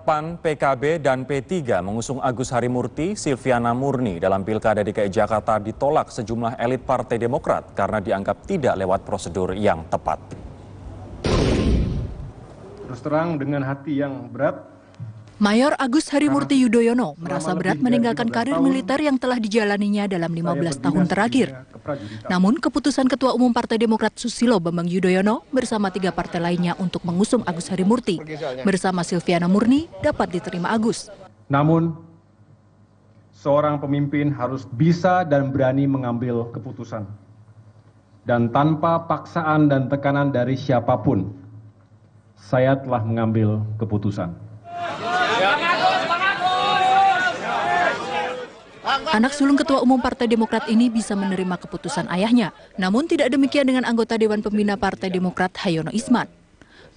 PAN, PKB, dan P3 mengusung Agus Harimurti, Silviana Murni dalam Pilkada DKI Jakarta ditolak sejumlah elit Partai Demokrat karena dianggap tidak lewat prosedur yang tepat. Terus terang dengan hati yang berat, Mayor Agus Harimurti Yudhoyono merasa berat meninggalkan karir militer yang telah dijalaninya dalam 15 tahun terakhir. Namun keputusan Ketua Umum Partai Demokrat Susilo Bambang Yudhoyono bersama 3 partai lainnya untuk mengusung Agus Harimurti bersama Silviana Murni dapat diterima Agus. namun seorang pemimpin harus bisa dan berani mengambil keputusan. Dan tanpa paksaan dan tekanan dari siapapun, saya telah mengambil keputusan. Anak sulung Ketua Umum Partai Demokrat ini bisa menerima keputusan ayahnya. Namun tidak demikian dengan anggota Dewan Pembina Partai Demokrat Hayono Isman.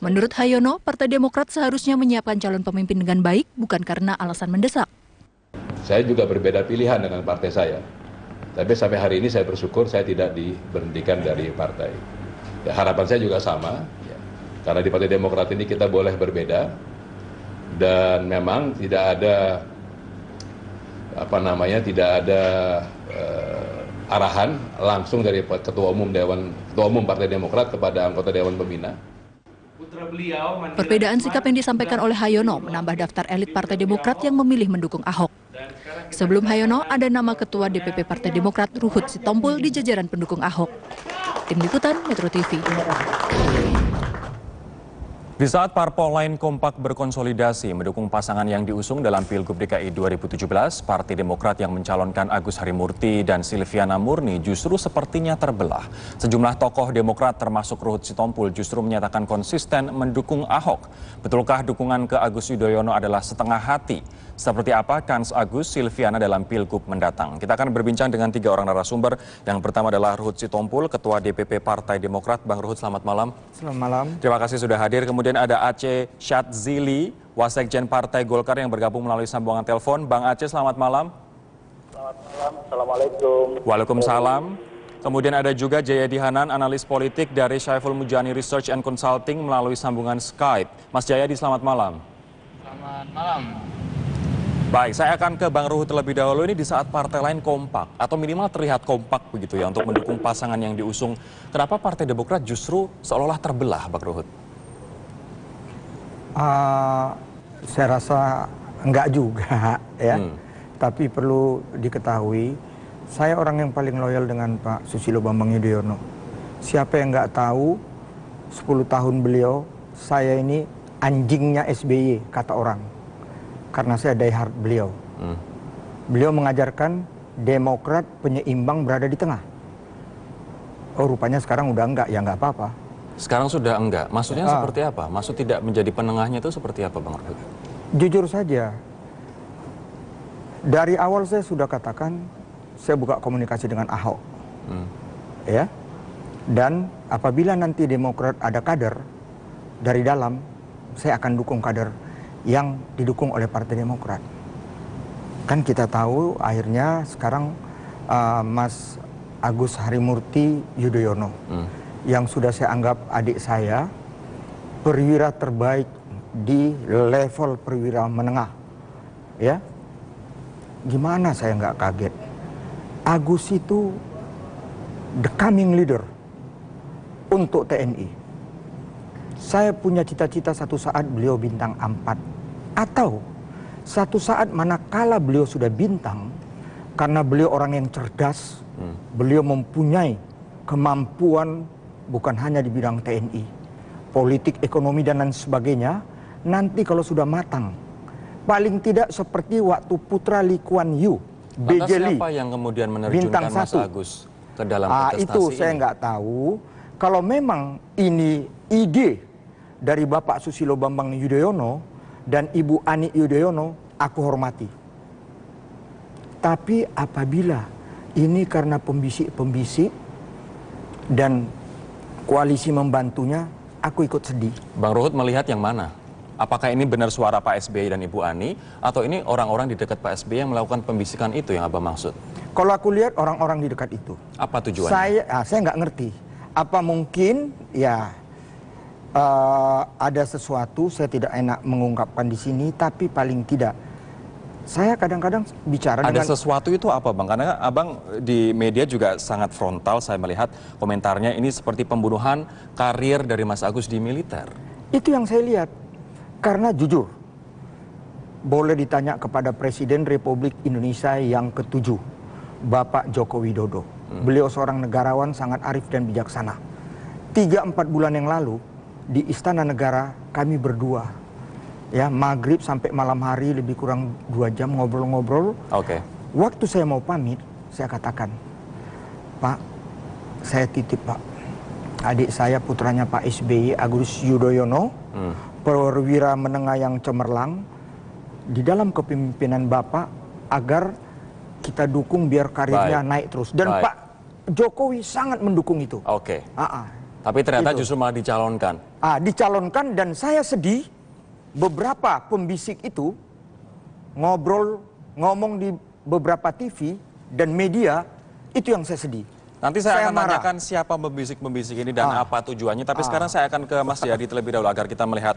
Menurut Hayono, Partai Demokrat seharusnya menyiapkan calon pemimpin dengan baik, bukan karena alasan mendesak. Saya juga berbeda pilihan dengan partai saya. Tapi sampai hari ini saya bersyukur saya tidak diberhentikan dari partai. Ya, harapan saya juga sama, ya. Karena di Partai Demokrat ini kita boleh berbeda. Dan memang tidak ada arahan langsung dari Ketua Umum Partai Demokrat kepada anggota Dewan Pembina. Perbedaan sikap yang disampaikan oleh Hayono menambah daftar elit Partai Demokrat yang memilih mendukung Ahok. Sebelum Hayono, ada nama Ketua DPP Partai Demokrat Ruhut Sitompul di jajaran pendukung Ahok. Tim Liputan Metro TV. Di saat parpol lain kompak berkonsolidasi mendukung pasangan yang diusung dalam Pilgub DKI 2017, Partai Demokrat yang mencalonkan Agus Harimurti dan Silviana Murni justru sepertinya terbelah. Sejumlah tokoh Demokrat termasuk Ruhut Sitompul justru menyatakan konsisten mendukung Ahok. Betulkah dukungan ke Agus Yudhoyono adalah setengah hati? Seperti apa kans Agus Silviana dalam Pilgub mendatang? Kita akan berbincang dengan 3 orang narasumber. Yang pertama adalah Ruhut Sitompul, Ketua DPP Partai Demokrat. Bang Ruhut, selamat malam. Selamat malam. Terima kasih sudah hadir. Kemudian ada Aceh Syadzili, Wasekjen Partai Golkar yang bergabung melalui sambungan telepon. Bang Aceh, selamat malam. Selamat malam. Assalamualaikum. Waalaikumsalam. Kemudian ada juga Jayadi Hanan, analis politik dari Syaiful Mujani Research and Consulting melalui sambungan Skype. Mas Jayadi, selamat malam. Selamat malam. Baik, saya akan ke Bang Ruhut terlebih dahulu. Ini di saat partai lain kompak atau minimal terlihat kompak begitu ya untuk mendukung pasangan yang diusung. Kenapa Partai Demokrat justru seolah-olah terbelah, Bang Ruhut? Saya rasa enggak juga ya. Tapi perlu diketahui, saya orang yang paling loyal dengan Pak Susilo Bambang Yudhoyono. Siapa yang enggak tahu 10 tahun beliau, saya ini anjingnya SBY kata orang. Karena saya diehard beliau. Beliau mengajarkan Demokrat penyeimbang berada di tengah. Oh, rupanya sekarang udah enggak, ya enggak apa-apa. Sekarang sudah enggak. Maksudnya seperti apa? Maksud tidak menjadi penengahnya itu seperti apa, Bang Ruhut? Jujur saja, dari awal saya sudah katakan, saya buka komunikasi dengan Ahok. Ya. Dan apabila nanti Demokrat ada kader dari dalam, saya akan dukung kader yang didukung oleh Partai Demokrat. Kan kita tahu akhirnya sekarang Mas Agus Harimurti Yudhoyono yang sudah saya anggap adik saya, perwira terbaik di level perwira menengah. Ya, gimana saya nggak kaget? Agus itu the coming leader untuk TNI. Saya punya cita-cita satu saat beliau bintang 4. Atau satu saat manakala beliau sudah bintang, karena beliau orang yang cerdas, beliau mempunyai kemampuan bukan hanya di bidang TNI, politik, ekonomi, dan lain sebagainya. Nanti kalau sudah matang, paling tidak seperti waktu putra Lee Kuan Yew, B.J. Lee, siapa yang kemudian menerjunkan Mas Agus ke dalam kontestasi itu saya nggak tahu. Kalau memang ini ide dari Bapak Susilo Bambang Yudhoyono dan Ibu Ani Yudhoyono, aku hormati. Tapi apabila ini karena pembisik-pembisik dan koalisi membantunya, aku ikut sedih. Bang Ruhut melihat yang mana? Apakah ini benar suara Pak SBY dan Ibu Ani, atau ini orang-orang di dekat Pak SBY yang melakukan pembisikan itu yang Abang maksud? Kalau aku lihat orang-orang di dekat itu. Apa tujuannya? Saya nggak ngerti. Apa mungkin ya ada sesuatu, saya tidak enak mengungkapkan di sini, tapi paling tidak saya kadang-kadang bicara Ada dengan... sesuatu itu apa Bang? Karena Abang di media juga sangat frontal, saya melihat komentarnya ini seperti pembunuhan karir dari Mas Agus di militer. Itu yang saya lihat. Karena jujur, boleh ditanya kepada Presiden Republik Indonesia yang ke-7, Bapak Joko Widodo. Beliau seorang negarawan sangat arif dan bijaksana. 3-4 bulan yang lalu, di Istana Negara kami berdua, ya, maghrib sampai malam hari lebih kurang 2 jam ngobrol-ngobrol. Oke. Waktu saya mau pamit, saya katakan, Pak, saya titip Pak, adik saya putranya Pak SBY, Agus Yudhoyono, perwira menengah yang cemerlang, di dalam kepemimpinan Bapak, agar kita dukung biar karirnya naik terus. Dan Pak Jokowi sangat mendukung itu. Oke. Tapi ternyata Itu. justru malah dicalonkan. Dicalonkan, dan saya sedih. Beberapa pembisik itu ngomong di beberapa TV dan media, itu yang saya sedih. Nanti saya akan marah. tanyakan siapa pembisik-pembisik ini dan apa tujuannya. Tapi sekarang saya akan ke Mas Jayadi terlebih dahulu agar kita melihat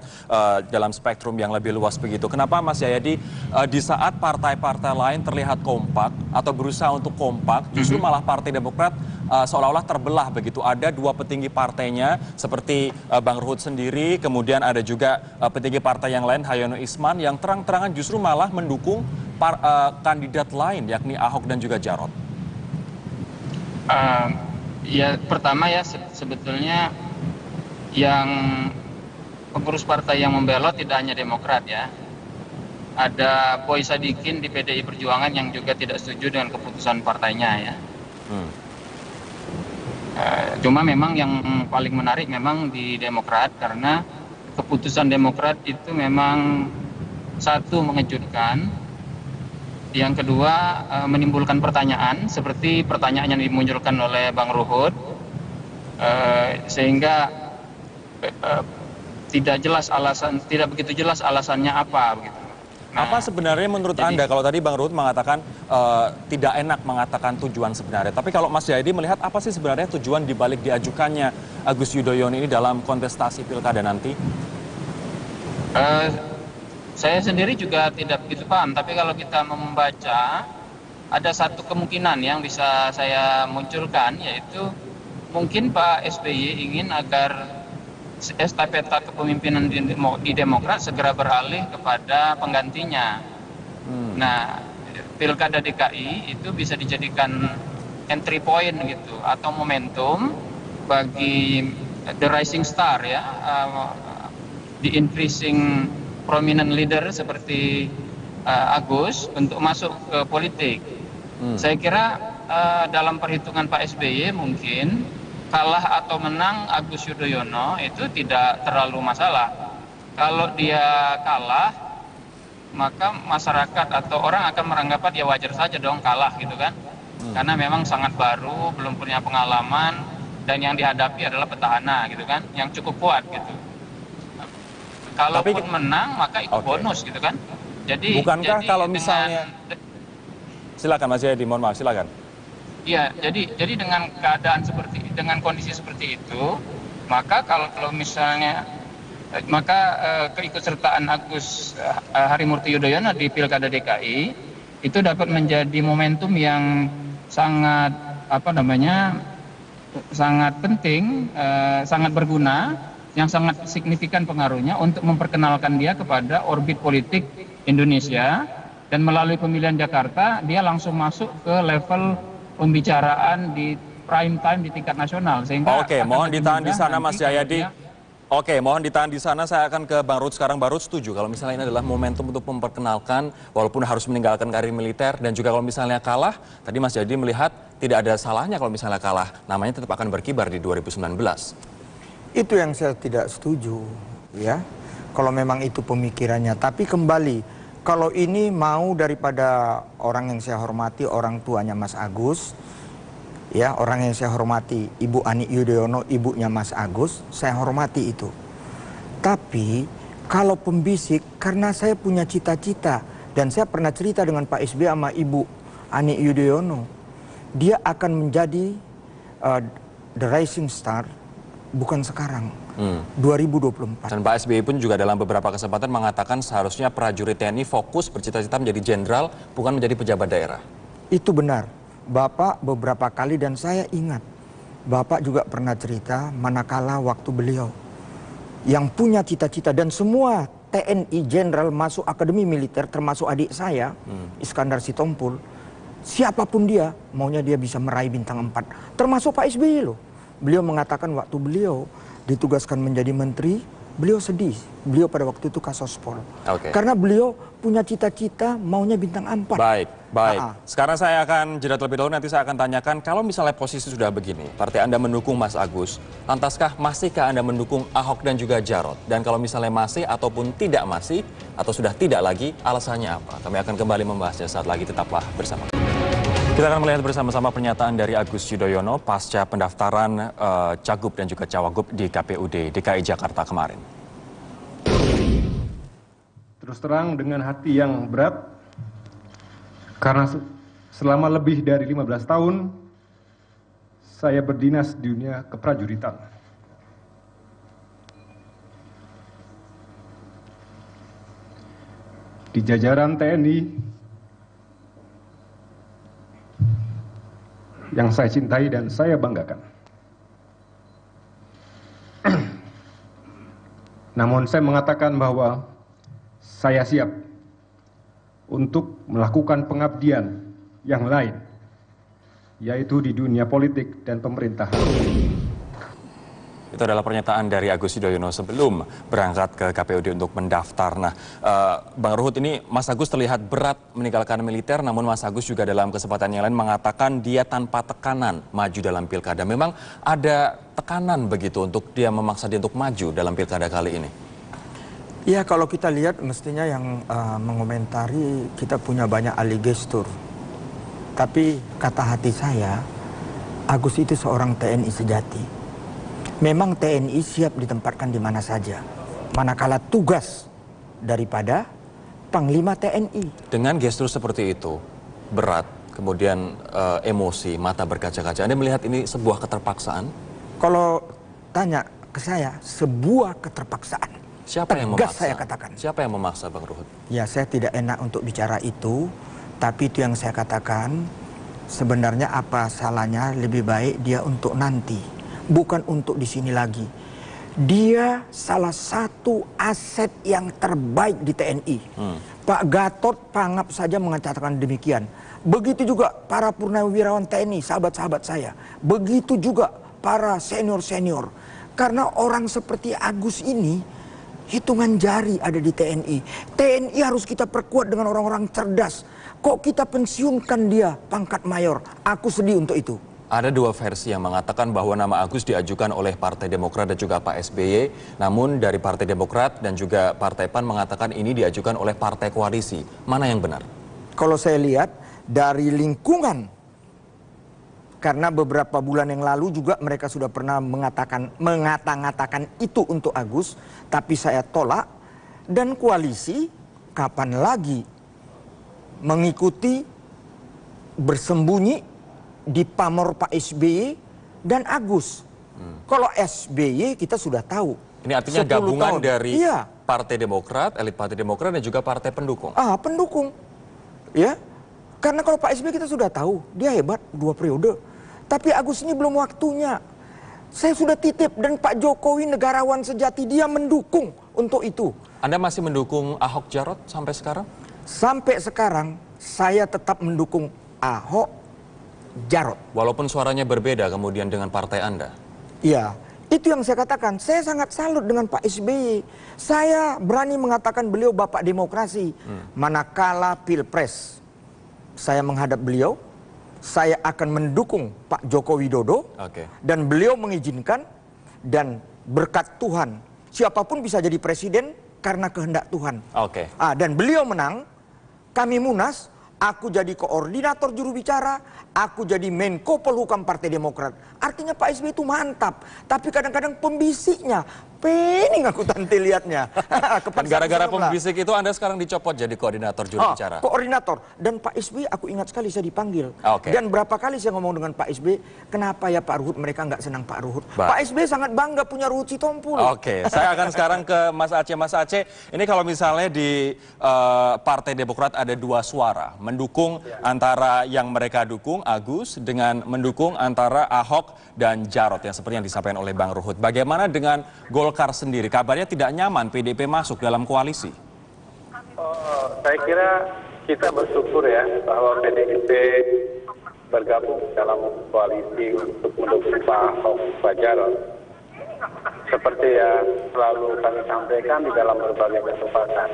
dalam spektrum yang lebih luas begitu. Kenapa Mas Jayadi di saat partai-partai lain terlihat kompak atau berusaha untuk kompak, justru malah Partai Demokrat seolah-olah terbelah begitu. Ada 2 petinggi partainya seperti Bang Ruhut sendiri, kemudian ada juga petinggi partai yang lain, Hayono Isman, yang terang-terangan justru malah mendukung kandidat lain yakni Ahok dan juga Jarot. Ya pertama ya sebetulnya yang pengurus partai yang membelot tidak hanya Demokrat ya. Ada Boy Sadikin di PDI Perjuangan yang juga tidak setuju dengan keputusan partainya ya. Cuma memang yang paling menarik memang di Demokrat, karena keputusan Demokrat itu memang satu mengejutkan. Yang kedua menimbulkan pertanyaan seperti pertanyaan yang dimunculkan oleh Bang Ruhut, sehingga tidak begitu jelas alasannya apa begitu. Nah, apa sebenarnya menurut Anda, kalau tadi Bang Ruhut mengatakan tidak enak mengatakan tujuan sebenarnya, tapi kalau Mas Jayadi melihat apa sih sebenarnya tujuan dibalik diajukannya Agus Yudhoyono ini dalam kontestasi pilkada nanti? Saya sendiri juga tidak begitu paham, tapi kalau kita membaca, ada satu kemungkinan yang bisa saya munculkan, yaitu mungkin Pak SBY ingin agar estafeta kepemimpinan di Demokrat segera beralih kepada penggantinya. Nah, Pilkada DKI itu bisa dijadikan entry point gitu, atau momentum bagi the rising star ya, the increasing prominent leader seperti Agus untuk masuk ke politik. Saya kira dalam perhitungan Pak SBY mungkin kalah atau menang Agus Yudhoyono itu tidak terlalu masalah. Kalau dia kalah, maka masyarakat atau orang akan menganggap ya wajar saja dong kalah gitu kan. Karena memang sangat baru, belum punya pengalaman, dan yang dihadapi adalah petahana gitu kan, yang cukup kuat gitu. Kalaupun menang maka itu bonus gitu kan. Jadi bukankah kalau misalnya silakan Mas Jayadi, mohon maaf, silakan. Iya, jadi dengan keadaan dengan kondisi seperti itu, maka kalau misalnya keikutsertaan Agus Harimurti Yudhoyono di Pilkada DKI itu dapat menjadi momentum yang sangat sangat penting, sangat berguna, yang sangat signifikan pengaruhnya untuk memperkenalkan dia kepada orbit politik Indonesia, dan melalui pemilihan Jakarta dia langsung masuk ke level pembicaraan di prime time di tingkat nasional. Sehingga mohon ditahan di sana Mas Jayadi. Mohon ditahan di sana, saya akan ke Bang Ruhut sekarang. Bang Ruhut setuju kalau misalnya ini adalah momentum untuk memperkenalkan walaupun harus meninggalkan karir militer, dan juga kalau misalnya kalah, tadi Mas Jayadi melihat tidak ada salahnya kalau misalnya kalah, namanya tetap akan berkibar di 2019. Itu yang saya tidak setuju, ya. Kalau memang itu pemikirannya. Tapi kembali, kalau ini mau daripada orang yang saya hormati, orang tuanya Mas Agus, ya, orang yang saya hormati, Ibu Ani Yudhoyono, ibunya Mas Agus, saya hormati itu. Tapi kalau pembisik, karena saya punya cita-cita, dan saya pernah cerita dengan Pak SBY sama Ibu Ani Yudhoyono, dia akan menjadi the rising star. Bukan sekarang, 2024. Dan Pak SBY pun juga dalam beberapa kesempatan mengatakan seharusnya prajurit TNI fokus bercita-cita menjadi jenderal, bukan menjadi pejabat daerah. Itu benar. Bapak beberapa kali, dan saya ingat, Bapak juga pernah cerita manakala waktu beliau yang punya cita-cita, dan semua TNI jenderal masuk akademi militer, termasuk adik saya, Iskandar Sitompul, siapapun dia, maunya dia bisa meraih bintang 4. Termasuk Pak SBY loh. Beliau mengatakan waktu beliau ditugaskan menjadi menteri, beliau sedih. Beliau pada waktu itu Kasospol. Karena beliau punya cita-cita maunya bintang 4. Baik. Sekarang saya akan jeda terlebih dahulu, nanti saya akan tanyakan, kalau misalnya posisi sudah begini, partai Anda mendukung Mas Agus, lantaskah masihkah Anda mendukung Ahok dan juga Jarot? Dan kalau misalnya masih ataupun tidak masih, atau sudah tidak lagi, alasannya apa? Kami akan kembali membahasnya saat lagi, tetaplah bersama. Kita akan melihat bersama-sama pernyataan dari Agus Yudhoyono pasca pendaftaran Cagup dan juga Cawagup di KPUD DKI Jakarta kemarin. Terus terang dengan hati yang berat, karena selama lebih dari 15 tahun saya berdinas di dunia keprajuritan. Di jajaran TNI yang saya cintai dan saya banggakan. Namun saya mengatakan bahwa saya siap untuk melakukan pengabdian yang lain, yaitu di dunia politik dan pemerintahan. Itu adalah pernyataan dari Agus Yudhoyono sebelum berangkat ke KPUD untuk mendaftar. Nah, Bang Ruhut, ini Mas Agus terlihat berat meninggalkan militer, namun Mas Agus juga dalam kesempatan yang lain mengatakan dia tanpa tekanan maju dalam pilkada. Memang ada tekanan begitu untuk dia memaksa dia untuk maju dalam pilkada kali ini? Ya, kalau kita lihat mestinya yang mengomentari kita punya banyak ahli gestur. Tapi kata hati saya, Agus itu seorang TNI sejati. Memang TNI siap ditempatkan di mana saja, manakala tugas daripada Panglima TNI. Dengan gestur seperti itu, berat, kemudian emosi, mata berkaca-kaca, Anda melihat ini sebuah keterpaksaan? Kalau tanya ke saya, sebuah keterpaksaan. Siapa yang memaksa? Saya katakan. Siapa yang memaksa, Bang Ruhut? Ya, saya tidak enak untuk bicara itu, tapi itu yang saya katakan, sebenarnya apa salahnya, lebih baik dia untuk nanti. Bukan untuk di sini lagi. Dia salah satu aset yang terbaik di TNI. Pak Gatot Pangap saja mengatakan demikian. Begitu juga para purnawirawan TNI, sahabat-sahabat saya. Begitu juga para senior-senior. Karena orang seperti Agus ini, hitungan jari ada di TNI. TNI harus kita perkuat dengan orang-orang cerdas. Kok kita pensiunkan dia pangkat mayor? Aku sedih untuk itu. Ada dua versi yang mengatakan bahwa nama Agus diajukan oleh Partai Demokrat dan juga Pak SBY. Namun dari Partai Demokrat dan juga Partai PAN mengatakan ini diajukan oleh partai koalisi. Mana yang benar? Kalau saya lihat dari lingkungan, karena beberapa bulan yang lalu juga mereka sudah pernah mengata-ngatakan itu untuk Agus, tapi saya tolak. Dan koalisi kapan lagi mengikuti bersembunyi di pamor Pak SBY dan Agus. Kalau SBY kita sudah tahu. Ini artinya gabungan tahun. dari Partai Demokrat, elit Partai Demokrat dan juga partai pendukung. Pendukung. Ya. Karena kalau Pak SBY kita sudah tahu, dia hebat 2 periode. Tapi Agus ini belum waktunya. Saya sudah titip, dan Pak Jokowi negarawan sejati, dia mendukung untuk itu. Anda masih mendukung Ahok Jarot sampai sekarang? Sampai sekarang saya tetap mendukung Ahok Jarot. Walaupun suaranya berbeda kemudian dengan partai Anda? Ya, itu yang saya katakan. Saya sangat salut dengan Pak SBY. Saya berani mengatakan beliau bapak demokrasi. Manakala Pilpres saya menghadap beliau, saya akan mendukung Pak Joko Widodo. Dan beliau mengizinkan, dan berkat Tuhan, siapapun bisa jadi presiden karena kehendak Tuhan. Dan beliau menang, kami munas, aku jadi koordinator juru bicara, aku jadi Menko Polhukam Partai Demokrat. Artinya Pak SBY itu mantap. Tapi kadang-kadang pembisiknya, pening aku nanti lihatnya. Gara-gara pembisik itu Anda sekarang dicopot jadi koordinator juru bicara. Koordinator. Dan Pak SBY aku ingat sekali saya dipanggil. Oke. Dan berapa kali saya ngomong dengan Pak SBY, kenapa ya Pak Ruhut mereka nggak senang Pak Ruhut. Pak SBY sangat bangga punya Ruhut Sitompul. Oke, saya akan sekarang ke Mas Aceh. Mas Aceh, ini kalau misalnya di Partai Demokrat ada dua suara, mendukung antara yang mereka dukung Agus dengan mendukung antara Ahok dan Jarot yang seperti yang disampaikan oleh Bang Ruhut. Bagaimana dengan Golkar sendiri? Kabarnya tidak nyaman PDIP masuk dalam koalisi. Saya kira kita bersyukur ya bahwa PDIP bergabung dalam koalisi untuk mendukung Pak Ahok, Pak Jarot. Seperti yang selalu kami sampaikan di dalam berbagai kesempatan,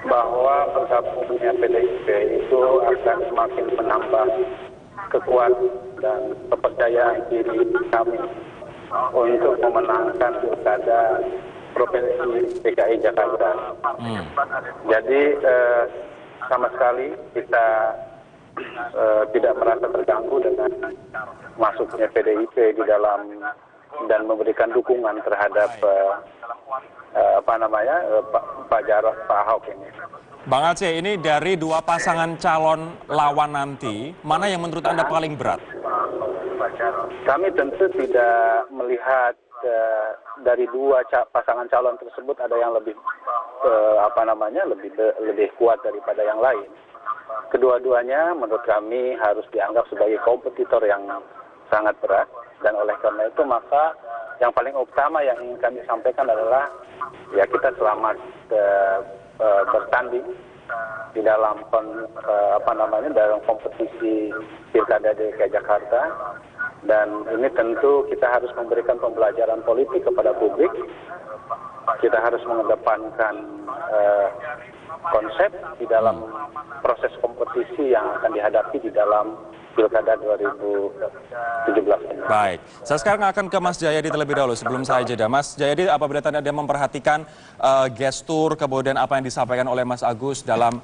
bahwa bergabungnya PDIP itu akan semakin menambah kekuatan dan kepercayaan diri kami untuk memenangkan pilkada Provinsi DKI Jakarta. Jadi sama sekali kita tidak merasa terganggu dengan masuknya PDIP di dalam dan memberikan dukungan terhadap Pak Jarot, Pak Ahok ini. Bang Aceh, ini dari dua pasangan calon lawan nanti, mana yang menurut Anda paling berat? Kami tentu tidak melihat dari dua pasangan calon tersebut ada yang lebih lebih kuat daripada yang lain. Kedua-duanya menurut kami harus dianggap sebagai kompetitor yang sangat berat, dan oleh karena itu maka yang paling utama yang ingin kami sampaikan adalah ya kita selamat bertanding di dalam dalam kompetisi Pilkada DKI Jakarta, dan ini tentu kita harus memberikan pembelajaran politik kepada publik. Kita harus mengedepankan konsep di dalam proses kompetisi yang akan dihadapi di dalam Pilkada 2017 ini. Baik, saya sekarang akan ke Mas Jayadi terlebih dahulu sebelum saya jeda. Mas Jayadi, apabila tadi Anda memperhatikan gestur kemudian apa yang disampaikan oleh Mas Agus dalam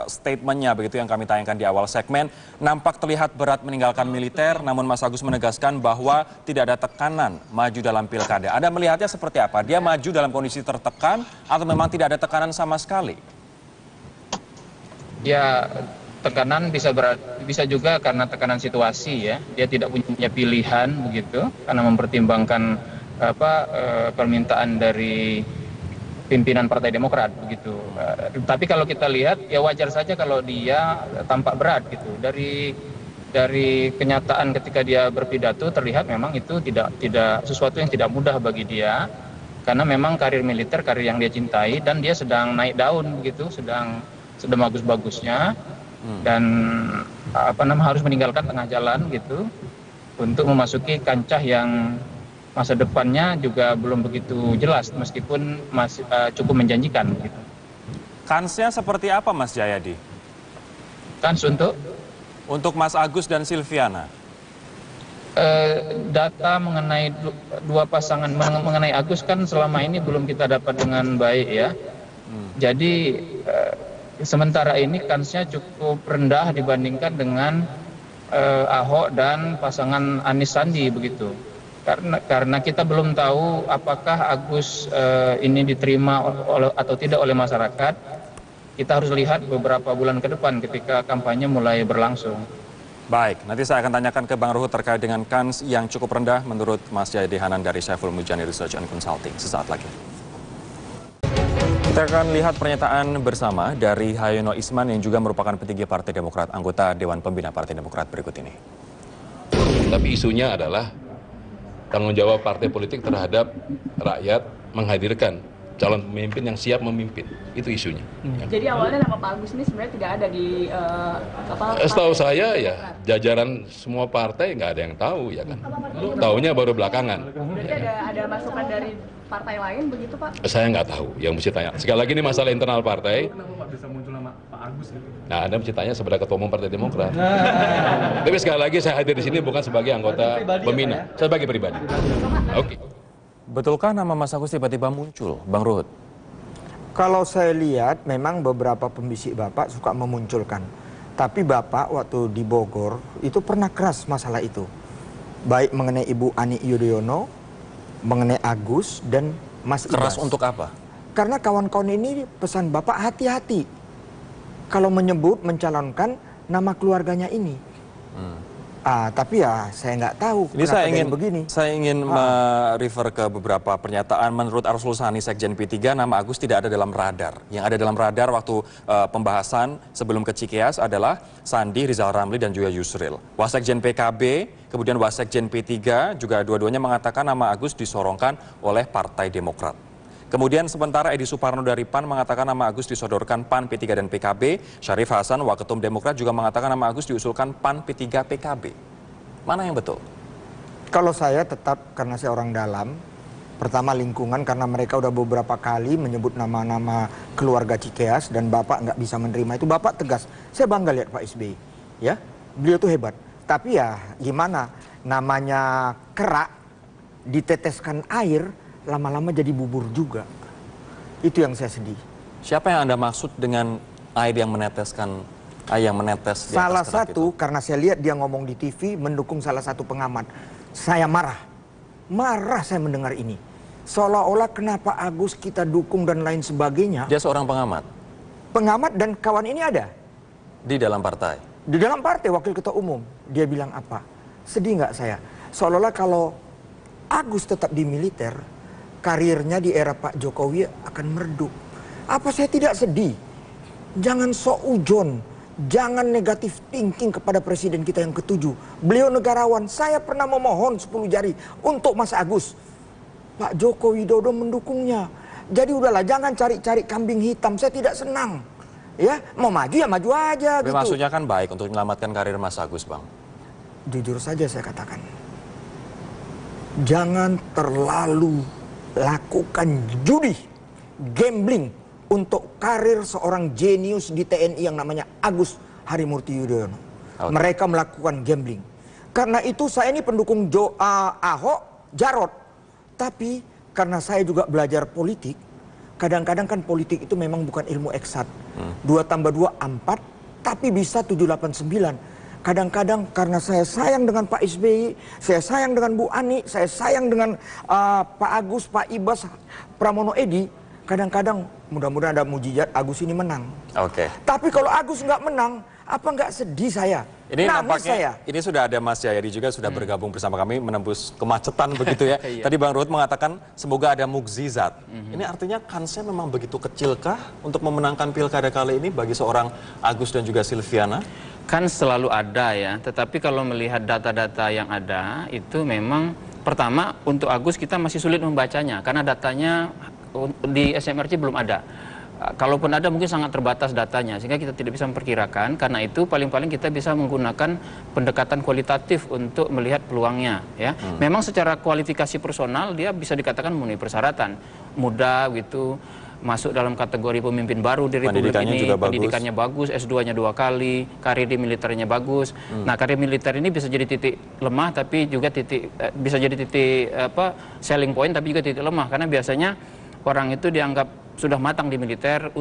statementnya begitu yang kami tayangkan di awal segmen, nampak terlihat berat meninggalkan militer, namun Mas Agus menegaskan bahwa tidak ada tekanan maju dalam pilkada. Anda melihatnya seperti apa? Dia maju dalam kondisi tertekan atau memang tidak ada tekanan sama sekali? Ya, tekanan bisa juga karena tekanan situasi ya. Dia tidak punya pilihan begitu karena mempertimbangkan permintaan dari pimpinan Partai Demokrat begitu. Tapi kalau kita lihat ya wajar saja kalau dia tampak berat gitu. Dari kenyataan ketika dia berpidato terlihat memang itu tidak sesuatu yang tidak mudah bagi dia, karena memang karir militer, karir yang dia cintai, dan dia sedang naik daun begitu, sedang bagus-bagusnya. Dan harus meninggalkan tengah jalan gitu untuk memasuki kancah yang masa depannya juga belum begitu jelas meskipun masih cukup menjanjikan gitu. Kansnya seperti apa Mas Jayadi? Kans untuk Mas Agus dan Silviana? Data mengenai dua pasangan mengenai Agus kan selama ini belum kita dapat dengan baik ya. Jadi sementara ini kansnya cukup rendah dibandingkan dengan Ahok dan pasangan Anies Sandi begitu. Karena kita belum tahu apakah Agus ini diterima atau tidak oleh masyarakat. Kita harus lihat beberapa bulan ke depan ketika kampanye mulai berlangsung. Baik, nanti saya akan tanyakan ke Bang Ruhut terkait dengan kans yang cukup rendah menurut Mas Jayadi Hanan dari Saiful Mujani Research and Consulting. Sesaat lagi. Kita akan lihat pernyataan bersama dari Hayono Isman yang juga merupakan petinggi Partai Demokrat, anggota Dewan Pembina Partai Demokrat berikut ini. Tapi isunya adalah tanggung jawab partai politik terhadap rakyat menghadirkan calon pemimpin yang siap memimpin. Itu isunya. Jadi awalnya nama Pak Agus ini sebenarnya tidak ada di setahu saya ya jajaran semua partai nggak ada yang tahu ya kan. Taunya baru belakangan. Berarti ada masukan dari partai lain begitu Pak? Saya nggak tahu, yang mesti tanya. Sekali lagi ini masalah internal partai. Kenapa Pak bisa muncul nama Pak Agus gitu? Nah, Anda mesti tanya sebagai Ketua Umum Partai Demokrat. Tapi sekali lagi saya hadir di sini bukan sebagai anggota pembina, saya sebagai pribadi. Oke. Betulkah nama Mas Agus tiba-tiba muncul, Bang Ruhut? Kalau saya lihat memang beberapa pembisik Bapak suka memunculkan. Tapi Bapak waktu di Bogor itu pernah keras masalah itu. Baik mengenai Ibu Ani Yudhoyono mengenai Agus dan Mas Ibas. Keras untuk apa? Karena kawan-kawan ini pesan Bapak hati-hati kalau menyebut mencalonkan nama keluarganya ini. Tapi ya saya nggak tahu. Ini begini. Saya ingin merefer ke beberapa pernyataan. Menurut Arsul Sani, Sekjen P3, nama Agus tidak ada dalam radar. Yang ada dalam radar waktu pembahasan sebelum ke Cikeas adalah Sandi, Rizal Ramli, dan juga Yusril. Wasekjen PKB, kemudian Wasekjen P3 juga dua-duanya mengatakan nama Agus disorongkan oleh Partai Demokrat. Kemudian sementara Edi Suparno dari PAN mengatakan nama Agus disodorkan PAN, P3, dan PKB. Syarif Hasan, Waketum Demokrat, juga mengatakan nama Agus diusulkan PAN, P3, PKB. Mana yang betul? Kalau saya tetap, karena saya orang dalam, pertama lingkungan, karena mereka udah beberapa kali menyebut nama-nama keluarga Cikeas dan Bapak nggak bisa menerima itu. Bapak tegas. Saya bangga lihat Pak SBY. Ya, beliau tuh hebat. Tapi ya gimana, namanya kerak, diteteskan air, lama-lama jadi bubur juga. Itu yang saya sedih. Siapa yang Anda maksud dengan air yang meneteskan, yang menetes di atas salah kerak satu, itu? karena saya lihat dia ngomong di TV mendukung salah satu pengamat. Saya marah. Marah saya mendengar ini. Seolah-olah kenapa Agus kita dukung dan lain sebagainya. Dia seorang pengamat? Pengamat dan kawan ini ada. Di dalam partai? Di dalam partai, wakil ketua umum. Dia bilang apa? Sedih nggak saya? Seolah-olah kalau Agus tetap di militer, karirnya di era Pak Jokowi akan meredup. Apa saya tidak sedih? Jangan sok ujon, jangan negatif thinking kepada presiden kita yang ketujuh. Beliau negarawan, saya pernah memohon 10 jari untuk Mas Agus. Pak Joko Widodo mendukungnya. Jadi udahlah, jangan cari-cari kambing hitam, saya tidak senang. Ya, mau maju ya maju aja. Tapi gitu. maksudnya kan baik untuk menyelamatkan karir Mas Agus, Bang. Jujur saja saya katakan, jangan terlalu lakukan judi, gambling untuk karir seorang jenius di TNI yang namanya Agus Harimurti Yudhoyono. Okay. Mereka melakukan gambling. Karena itu saya ini pendukung Ahok, Jarot. Tapi karena saya juga belajar politik, kadang-kadang kan politik itu memang bukan ilmu eksat. 2 tambah 2, 4, tapi bisa 7, 8, 9. Kadang-kadang karena saya sayang dengan Pak SBY, saya sayang dengan Bu Ani, saya sayang dengan Pak Agus, Pak Ibas, Pramono Edi, kadang-kadang mudah-mudahan ada mujizat Agus ini menang. Oke. Tapi kalau Agus nggak menang, apa nggak sedih saya? Ini Nangis nampaknya, saya. ini sudah ada Mas Jayadi juga sudah bergabung bersama kami menembus kemacetan begitu ya. Tadi Bang Ruhut mengatakan semoga ada mukjizat. Ini artinya kansnya memang begitu kecilkah untuk memenangkan pilkada kali ini bagi seorang Agus dan juga Silviana? Kan selalu ada ya, tetapi kalau melihat data-data yang ada itu memang pertama untuk Agus kita masih sulit membacanya karena datanya di SMRC belum ada. Kalaupun ada mungkin sangat terbatas datanya sehingga kita tidak bisa memperkirakan. Karena itu paling-paling kita bisa menggunakan pendekatan kualitatif untuk melihat peluangnya ya. Memang secara kualifikasi personal dia bisa dikatakan memenuhi persyaratan, muda gitu, masuk dalam kategori pemimpin baru di Republik ini, pendidikannya bagus, S2-nya 2 kali, karir di militernya bagus. Nah, karir militer ini bisa jadi titik lemah tapi juga bisa jadi titik selling point tapi juga titik lemah karena biasanya orang itu dianggap sudah matang di militer,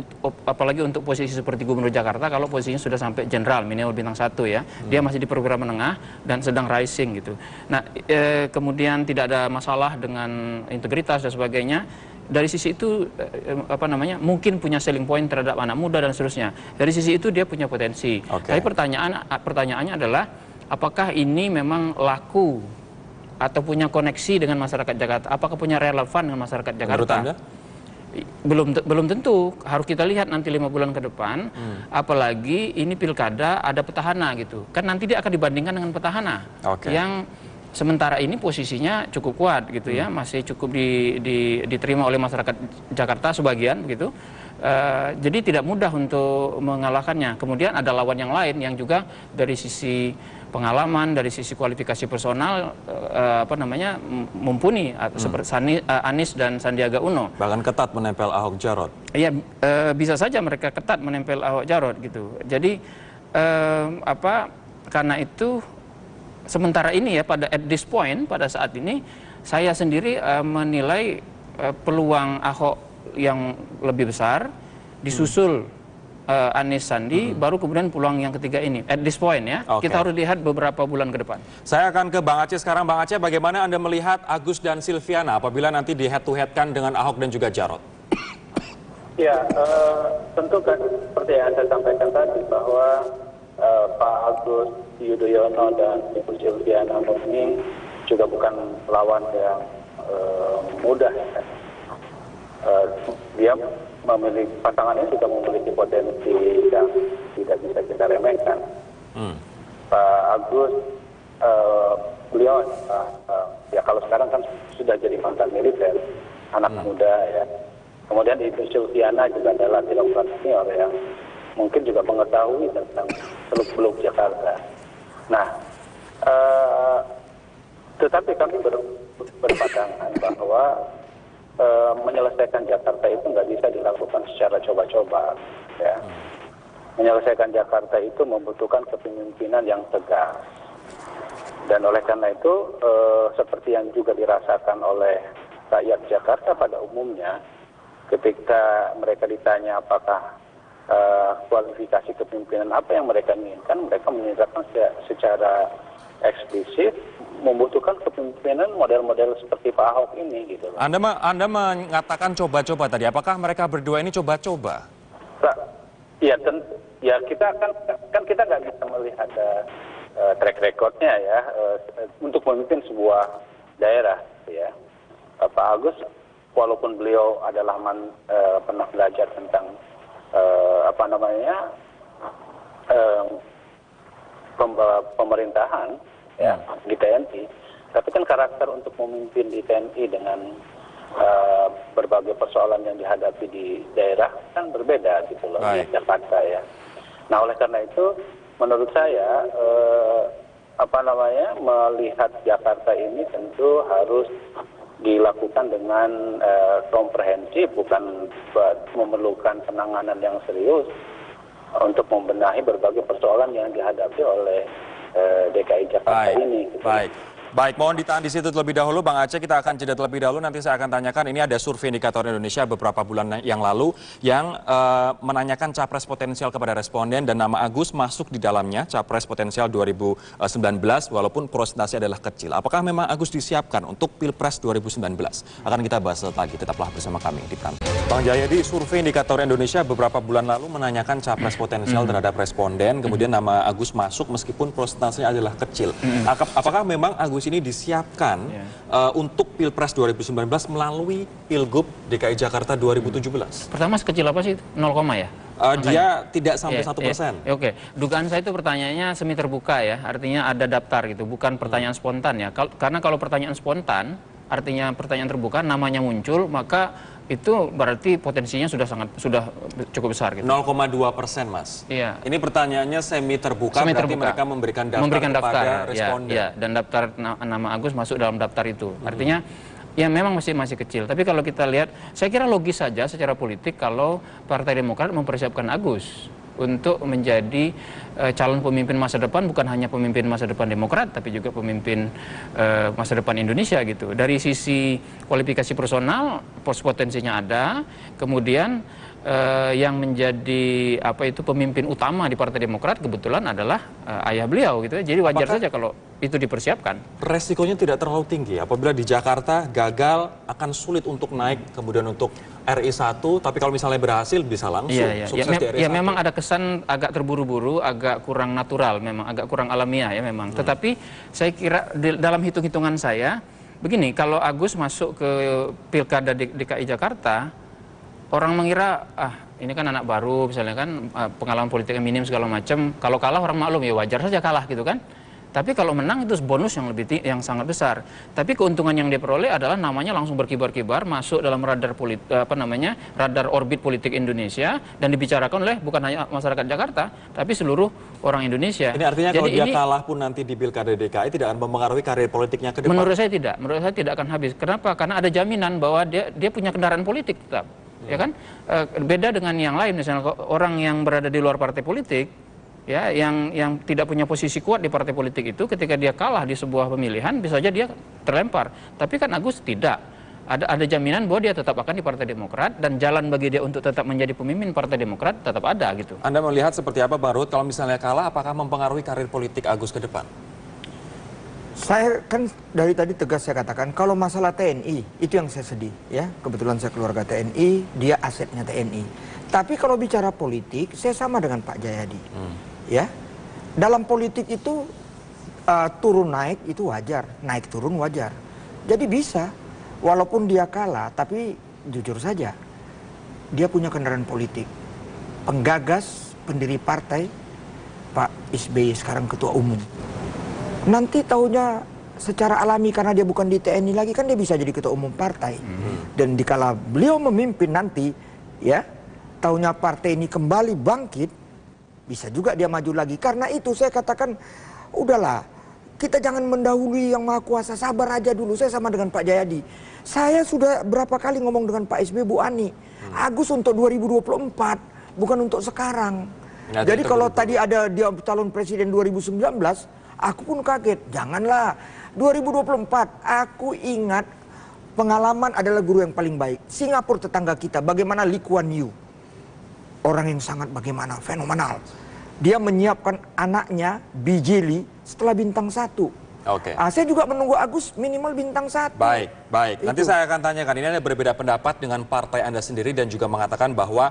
apalagi untuk posisi seperti Gubernur Jakarta kalau posisinya sudah sampai jenderal minimal bintang 1 ya. Dia masih di program menengah dan sedang rising gitu. Nah, kemudian tidak ada masalah dengan integritas dan sebagainya. Dari sisi itu mungkin punya selling point terhadap anak muda dan seterusnya. Dari sisi itu dia punya potensi. Tapi pertanyaannya adalah apakah ini memang laku atau punya koneksi dengan masyarakat Jakarta? Apakah punya relevan dengan masyarakat Jakarta? Menurut Anda? Belum tentu. Harus kita lihat nanti 5 bulan ke depan. Apalagi ini pilkada ada petahana gitu. Kan nanti dia akan dibandingkan dengan petahana yang sementara ini posisinya cukup kuat gitu ya, masih cukup diterima oleh masyarakat Jakarta sebagian begitu. Jadi tidak mudah untuk mengalahkannya. Kemudian ada lawan yang lain yang juga dari sisi pengalaman, dari sisi kualifikasi personal mumpuni seperti Anies dan Sandiaga Uno. Bahkan ketat menempel Ahok Jarot. Iya, bisa saja mereka ketat menempel Ahok Jarot gitu. Jadi karena itu sementara ini ya at this point pada saat ini saya sendiri menilai peluang Ahok yang lebih besar disusul Anies Sandi, baru kemudian peluang yang ketiga ini. At this point ya, kita harus lihat beberapa bulan ke depan. Saya akan ke Bang Aceh sekarang. Bang Aceh, bagaimana Anda melihat Agus dan Silviana apabila nanti di head to head-kan dengan Ahok dan juga Jarot? Ya, tentu kan seperti yang saya sampaikan tadi bahwa Pak Agus Yudhoyono dan Ibu Silviana Murni juga bukan lawan yang mudah. Dia memiliki pasangannya juga memiliki potensi yang tidak bisa kita remehkan. Pak Agus, beliau ya kalau sekarang kan sudah jadi mantan militer, anak muda ya. Kemudian Ibu Silviana juga adalah birokrat senior yang mungkin juga mengetahui tentang seluk-beluk Jakarta. Nah, tetapi kami berpandangan bahwa menyelesaikan Jakarta itu nggak bisa dilakukan secara coba-coba. Ya. Menyelesaikan Jakarta itu membutuhkan kepemimpinan yang tegas. Dan oleh karena itu, seperti yang juga dirasakan oleh rakyat Jakarta pada umumnya, ketika mereka ditanya apakah kualifikasi kepemimpinan apa yang mereka inginkan, mereka menyatakan secara eksplisit membutuhkan kepemimpinan model-model seperti Pak Ahok ini gitu. Anda mengatakan coba-coba tadi, apakah mereka berdua ini coba-coba? Ya, kita kan kita nggak bisa melihat track recordnya ya untuk memimpin sebuah daerah ya. Pak Agus walaupun beliau adalah pernah belajar tentang pemerintahan ya di TNI, tapi kan karakter untuk memimpin di TNI dengan berbagai persoalan yang dihadapi di daerah kan berbeda gitu loh di Jakarta ya. Nah oleh karena itu menurut saya melihat Jakarta ini tentu harus dilakukan dengan komprehensif, bukan memerlukan penanganan yang serius untuk membenahi berbagai persoalan yang dihadapi oleh DKI Jakarta ini. Gitu. Baik, mohon ditahan di situ terlebih dahulu, Bang Aceh. Kita akan jeda terlebih dahulu. Nanti saya akan tanyakan. Ini ada survei Indikator Indonesia beberapa bulan yang lalu yang menanyakan capres potensial kepada responden dan nama Agus masuk di dalamnya capres potensial 2019 walaupun prosentase adalah kecil. Apakah memang Agus disiapkan untuk Pilpres 2019? Akan kita bahas lagi. Tetaplah bersama kami di Prime. Bang Jayadi, survei Indikator Indonesia beberapa bulan lalu menanyakan capres potensial terhadap responden, kemudian nama Agus masuk meskipun prosentasenya adalah kecil. Apakah memang Agus ini disiapkan untuk Pilpres 2019 melalui Pilgub DKI Jakarta 2017? Pertama sekecil apa sih? 0, ya? Dia tidak sampai 1%. Oke, dugaan saya itu pertanyaannya semi terbuka ya, artinya ada daftar gitu, bukan pertanyaan spontan ya. Karena kalau pertanyaan spontan, artinya pertanyaan terbuka, namanya muncul, maka itu berarti potensinya sudah cukup besar gitu. 0,2%, Mas. Iya. Ini pertanyaannya semi terbuka, berarti mereka memberikan daftar kepada responden. Ya, dan daftar nama Agus masuk dalam daftar itu. Artinya ya memang masih kecil. Tapi kalau kita lihat, saya kira logis saja secara politik kalau Partai Demokrat mempersiapkan Agus untuk menjadi calon pemimpin masa depan, bukan hanya pemimpin masa depan Demokrat, tapi juga pemimpin masa depan Indonesia gitu. Dari sisi kualifikasi personal, potensinya ada, kemudian yang menjadi pemimpin utama di Partai Demokrat kebetulan adalah ayah beliau gitu. Jadi wajar saja kalau itu dipersiapkan. Resikonya tidak terlalu tinggi. Apabila di Jakarta gagal akan sulit untuk naik kemudian untuk RI1, tapi kalau misalnya berhasil bisa langsung sukses di RI1. Ya memang ada kesan agak terburu-buru, agak kurang natural, memang agak kurang alamiah ya memang. Tetapi saya kira dalam hitung-hitungan saya begini, kalau Agus masuk ke Pilkada DKI Jakarta, orang mengira ini kan anak baru misalnya kan, pengalaman politiknya minim segala macam, kalau kalah orang maklum ya wajar saja kalah gitu kan. Tapi kalau menang itu bonus yang sangat besar. Tapi keuntungan yang diperoleh adalah namanya langsung berkibar-kibar masuk dalam radar radar orbit politik Indonesia dan dibicarakan oleh bukan hanya masyarakat Jakarta, tapi seluruh orang Indonesia. Ini artinya kalau dia kalah pun nanti di Pilkada DKI tidak akan mempengaruhi karir politiknya ke depan. Menurut saya tidak akan habis. Kenapa? Karena ada jaminan bahwa dia punya kendaraan politik tetap. Ya kan? Beda dengan yang lain, misalnya orang yang berada di luar partai politik, ya, yang tidak punya posisi kuat di partai politik itu, ketika dia kalah di sebuah pemilihan bisa saja dia terlempar. Tapi kan Agus tidak. Ada jaminan bahwa dia tetap akan di Partai Demokrat dan jalan bagi dia untuk tetap menjadi pemimpin Partai Demokrat tetap ada gitu. Anda melihat seperti apa Bang Ruhut kalau misalnya kalah apakah mempengaruhi karir politik Agus ke depan? Saya kan dari tadi tegas saya katakan kalau masalah TNI itu yang saya sedih ya. Kebetulan saya keluarga TNI, dia asetnya TNI. Tapi kalau bicara politik saya sama dengan Pak Jayadi. Ya. Dalam politik itu turun naik itu wajar, naik turun wajar. Jadi bisa walaupun dia kalah, tapi jujur saja, dia punya kendaraan politik. Penggagas, pendiri partai, Pak SBY sekarang ketua umum. Nanti tahunya secara alami karena dia bukan di TNI lagi, kan dia bisa jadi ketua umum partai. Dan dikala beliau memimpin nanti, ya, tahunya partai ini kembali bangkit, bisa juga dia maju lagi. Karena itu saya katakan, udahlah, kita jangan mendahului yang maha kuasa, sabar aja dulu. Saya sama dengan Pak Jayadi. Saya sudah berapa kali ngomong dengan Pak SBY, Bu Ani, Agus untuk 2024, bukan untuk sekarang. Nah, jadi kalau tadi ada dia calon presiden 2019, aku pun kaget. Janganlah, 2024, aku ingat pengalaman adalah guru yang paling baik. Singapura tetangga kita, bagaimana Lee Kuan Yew. Orang yang sangat bagaimana, fenomenal. Dia menyiapkan anaknya, BJ Lee, setelah bintang 1. Oke. Saya juga menunggu Agus minimal bintang 1. Baik. Nanti saya akan tanyakan. Ini ada berbeda pendapat dengan partai Anda sendiri dan juga mengatakan bahwa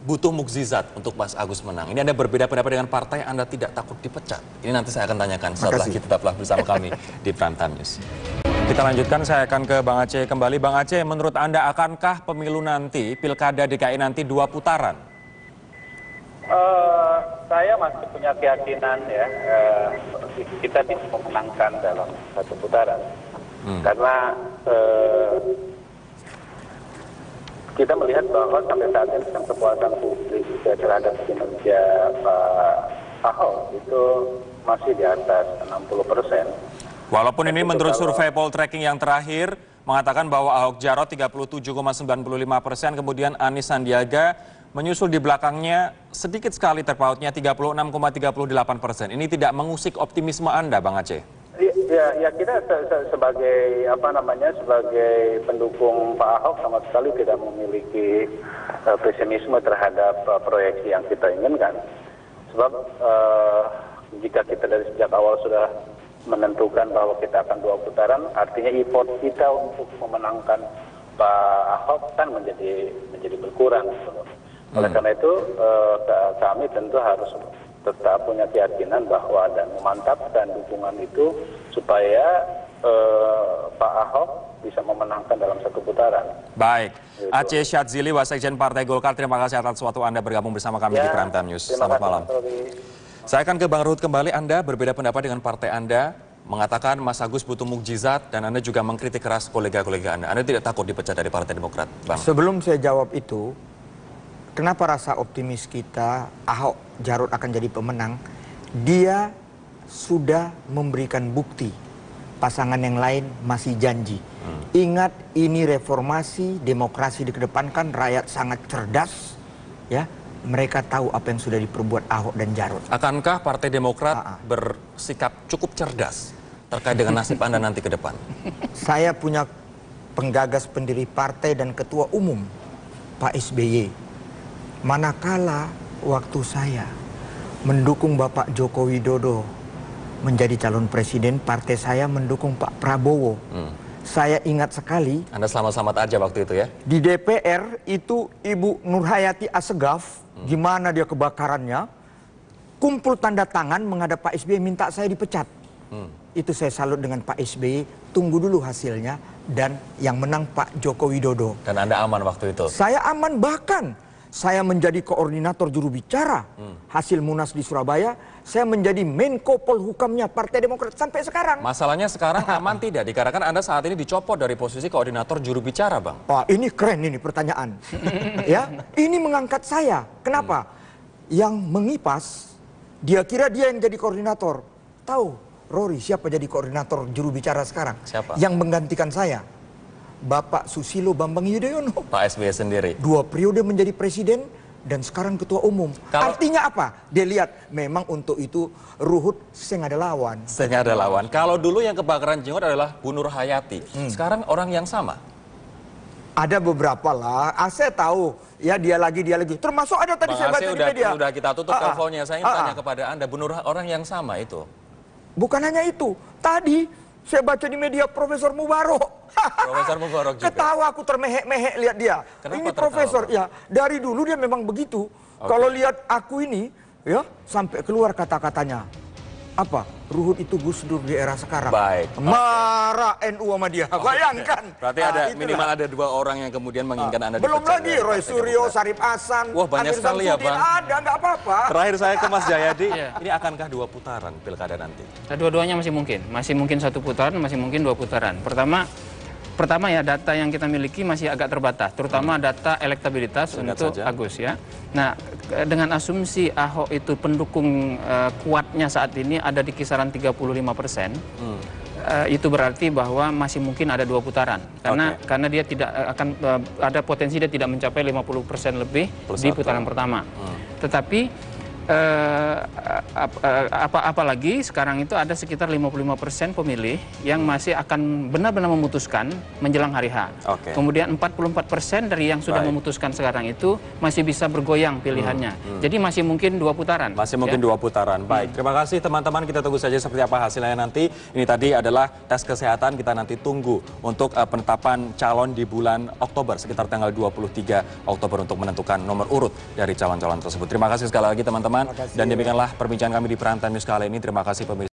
butuh mukjizat untuk Mas Agus menang. Ini ada berbeda pendapat dengan partai Anda tidak takut dipecat. Ini nanti saya akan tanyakan setelah kita tetaplah bersama kami di Prime Time News. Kita lanjutkan, saya akan ke Bang Aceh kembali. Bang Aceh, menurut Anda akankah pemilu nanti, Pilkada DKI nanti 2 putaran? Saya masih punya keyakinan ya kita bisa memenangkan dalam 1 putaran karena kita melihat bahwa sampai saat ini kepuasan publik terhadap kinerja Pak Ahok itu masih di atas 60%. Walaupun ini menurut survei Poltreking yang terakhir mengatakan bahwa Ahok Jarot 37,95%, kemudian Anies Sandiaga menyusul di belakangnya sedikit sekali terpautnya 36,38%. Ini tidak mengusik optimisme Anda, Bang Aceh? Ya kita sebagai sebagai pendukung Pak Ahok sama sekali tidak memiliki pesimisme terhadap proyeksi yang kita inginkan. Sebab jika kita dari sejak awal sudah menentukan bahwa kita akan 2 putaran, artinya effort kita untuk memenangkan Pak Ahok kan menjadi berkurang. Oleh karena itu kami tentu harus tetap punya keyakinan bahwa dan memantapkan dukungan itu supaya Pak Ahok bisa memenangkan dalam 1 putaran. Baik, Aceh Syadzili, Wasekjen Partai Golkar, terima kasih atas waktu Anda bergabung bersama kami di Prime Time News. Selamat malam. Saya akan ke Bang Ruhut kembali. Anda berbeda pendapat dengan partai Anda, mengatakan Mas Agus butuh mukjizat, dan Anda juga mengkritik keras kolega-kolega Anda. Anda tidak takut dipecat dari Partai Demokrat, Bang? Sebelum saya jawab itu, kenapa rasa optimis kita Ahok Jarot akan jadi pemenang? Dia sudah memberikan bukti. Pasangan yang lain masih janji. Ingat, ini reformasi, demokrasi dikedepankan, rakyat sangat cerdas, ya. Mereka tahu apa yang sudah diperbuat Ahok dan Jarot. Akankah Partai Demokrat bersikap cukup cerdas terkait dengan nasib Anda nanti ke depan? Saya punya penggagas pendiri partai dan ketua umum, Pak SBY. Manakala waktu saya mendukung Bapak Joko Widodo menjadi calon presiden, partai saya mendukung Pak Prabowo. Saya ingat sekali. Anda selamat-selamat aja waktu itu ya? Di DPR itu Ibu Nurhayati Assegaf, gimana dia kebakarannya, kumpul tanda tangan menghadap Pak SBY minta saya dipecat. Itu saya salut dengan Pak SBY, tunggu dulu hasilnya, dan yang menang Pak Joko Widodo. Dan Anda aman waktu itu? Saya aman, bahkan saya menjadi koordinator juru bicara hasil Munas di Surabaya. Saya menjadi Menko Polhukamnya Partai Demokrat sampai sekarang. Masalahnya sekarang aman tidak? Dikarenakan Anda saat ini dicopot dari posisi koordinator juru bicara, Bang. Wah, ini keren ini pertanyaan. Ya, ini mengangkat saya. Kenapa? Yang mengipas, dia kira dia yang jadi koordinator. Tahu, Rory, siapa jadi koordinator juru bicara sekarang? Siapa? Yang menggantikan saya. Bapak Susilo Bambang Yudhoyono. Pak SBY sendiri. 2 periode menjadi presiden, dan sekarang ketua umum. Artinya apa? Dia lihat memang untuk itu Ruhut sing ada lawan. Sing ada lawan. Kalau dulu yang kebakaran jenggot adalah Bu Nur Hayati. Sekarang orang yang sama. Ada beberapa lah. Saya tahu ya dia lagi. Termasuk ada tadi saya baca di media. Udah kita tutup teleponnya. Saya ingin tanya kepada Anda, Bu Nur, orang yang sama itu. Bukan hanya itu. Tadi saya baca di media Profesor Mubarok. Profesor Mubarok juga. Ketawa aku termehek-mehek lihat dia. Kenapa ini profesor ya, dari dulu dia memang begitu. Kalau lihat aku ini ya sampai keluar kata-katanya. Apa? Ruhut itu Gus Dur di era sekarang. Baik. Marah NU sama dia. Bayangkan. Berarti ada minimal ada 2 orang yang kemudian menginginkan Anda belum dipecat lagi dari Roy Partai Suryo, Demokrat. Sarip Hasan. Wah, banyak Amir sekali ya, Samsudin. Bang. Ada, nggak apa-apa. Terakhir saya ke Mas Jayadi, ini akankah 2 putaran pilkada nanti? Dua-duanya masih mungkin 1 putaran, masih mungkin 2 putaran. Pertama ya, data yang kita miliki masih agak terbatas, terutama data elektabilitas untuk Agus ya. Nah, dengan asumsi Ahok itu pendukung kuatnya saat ini ada di kisaran 35%, itu berarti bahwa masih mungkin ada 2 putaran. Karena dia tidak akan ada potensi dia tidak mencapai 50% lebih di putaran pertama. Tetapi apalagi sekarang itu ada sekitar 55% pemilih yang masih akan benar-benar memutuskan menjelang hari H. Kemudian 44% dari yang sudah memutuskan sekarang itu masih bisa bergoyang pilihannya. Jadi masih mungkin 2 putaran. Masih mungkin 2 putaran. Baik, terima kasih teman-teman. Kita tunggu saja seperti apa hasilnya nanti. Ini tadi adalah tes kesehatan. Kita nanti tunggu untuk penetapan calon di bulan Oktober, sekitar tanggal 23 Oktober untuk menentukan nomor urut dari calon-calon tersebut. Terima kasih sekali lagi teman-teman. Dan demikianlah perbincangan kami di Prime Time News kali ini. Terima kasih pemirsa.